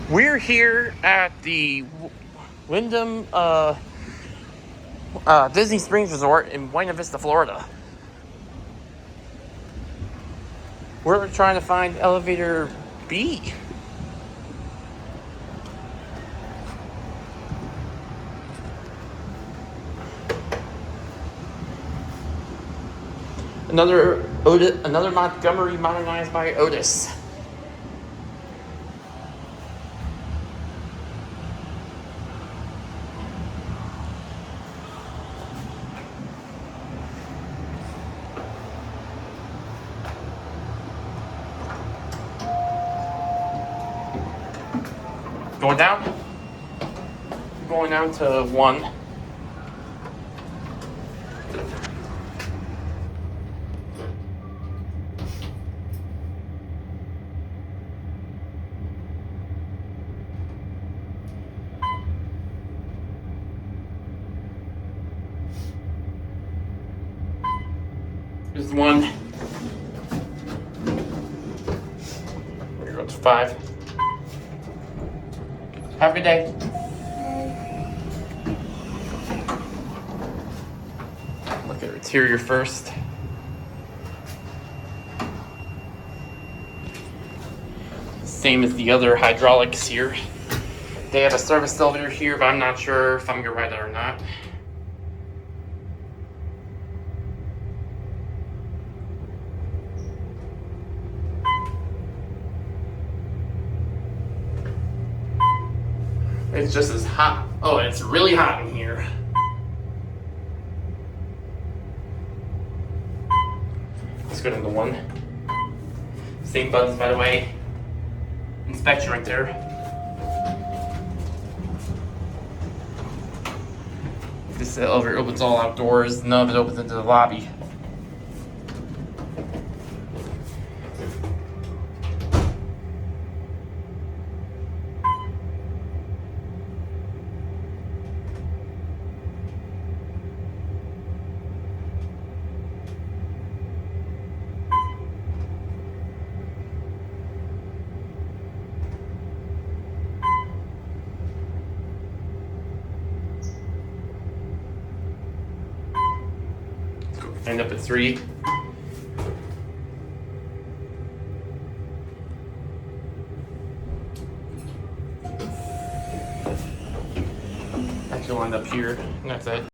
We're here at the Wyndham Disney Springs Resort in Buena Vista, Florida. We're trying to find elevator B. Another Montgomery modernized by OTIS. Going down? Going down to 1. Here's 1. We're gonna go to 5. Have a good day. Look at interior first. Same as the other hydraulics here. They have a service elevator here, but I'm not sure if I'm gonna ride it or not. It's just as hot. Oh, it's really hot in here. Let's go down to 1. Same buttons, by the way. Inspection right there. This elevator opens all outdoors. None of it opens into the lobby. End up at 3. Actually, wind up here, and that's it.